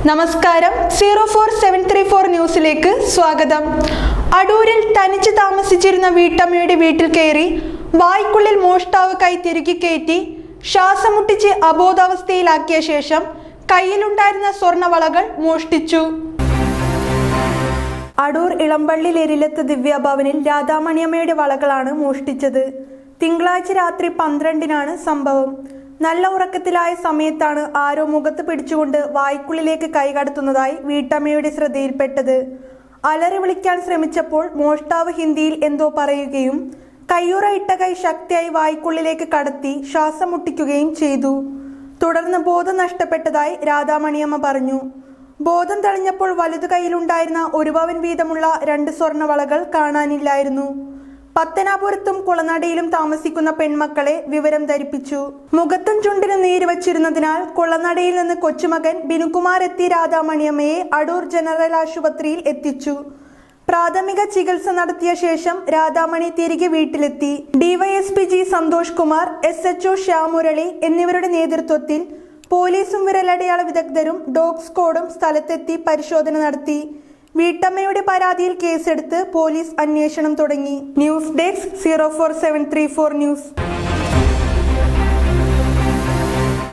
നമസ്കാരം 04734 ന്യൂസിലേക്ക് സ്വാഗതം. അടൂരിൽ തനിച്ച് താമസിച്ചിരുന്ന വീട്ടമ്മയുടെ വീട്ടിൽ കയറി വായ്ക്കുള്ളിൽ മോഷ്ടാവ് കൈ തിരുകി കയറ്റി ശ്വാസം മുട്ടിച്ച് അബോധാവസ്ഥയിലാക്കിയ ശേഷം കയ്യിലുണ്ടായിരുന്ന സ്വർണവളകൾ മോഷ്ടിച്ചു. അടൂർ ഇളമ്പള്ളി ലെരിലത്ത് ദിവ്യഭവനിൽ രാധാമണിയമ്മയുടെ വളകളാണ് മോഷ്ടിച്ചത്. തിങ്കളാഴ്ച രാത്രി 12-നാണ് സംഭവം. നല്ല ഉറക്കത്തിലായ സമയത്താണ് ആരോ മുഖത്ത് പിടിച്ചുകൊണ്ട് വായ്ക്കുള്ളിലേക്ക് കൈ കടത്തുന്നതായി വീട്ടമ്മയുടെ ശ്രദ്ധയിൽപ്പെട്ടത്. അലറി വിളിക്കാൻ ശ്രമിച്ചപ്പോൾ മോഷ്ടാവ് ഹിന്ദിയിൽ എന്തോ പറയുകയും കയ്യുറ ഇട്ട കൈ ശക്തിയായി വായ്ക്കുള്ളിലേക്ക് കടത്തി ശ്വാസം മുട്ടിക്കുകയും ചെയ്തു. തുടർന്ന് ബോധം നഷ്ടപ്പെട്ടതായി രാധാമണിയമ്മ പറഞ്ഞു. ബോധം തെളിഞ്ഞപ്പോൾ വലതു കൈയിലുണ്ടായിരുന്ന 1 പവൻ വീതമുള്ള 2 സ്വർണവളകൾ കാണാനില്ലായിരുന്നു. പത്തനാപുരത്തും കുളനടയിലും താമസിക്കുന്ന പെൺമക്കളെ വിവരം ധരിപ്പിച്ചു. മുഖത്തും ചുണ്ടിനും നീര് വച്ചിരുന്നതിനാൽ കുളനടയിൽ നിന്ന് കൊച്ചുമകൻ ബിനുകുമാർ എത്തി രാധാമണിയമ്മയെ അടൂർ ജനറൽ ആശുപത്രിയിൽ എത്തിച്ചു. പ്രാഥമിക ചികിത്സ നടത്തിയ ശേഷം രാധാമണി തിരികെ വീട്ടിലെത്തി. DYSP G Santhosh Kumar, SHO Shyamurali എന്നിവരുടെ നേതൃത്വത്തിൽ പോലീസും വിരലടയാള വിദഗ്ധരും ഡോഗ് സ്ക്വാഡും സ്ഥലത്തെത്തി പരിശോധന നടത്തി. വീട്ടമ്മയുടെ പരാതിയിൽ കേസെടുത്ത് പോലീസ് അന്വേഷണം തുടങ്ങി. News desk 04734 news.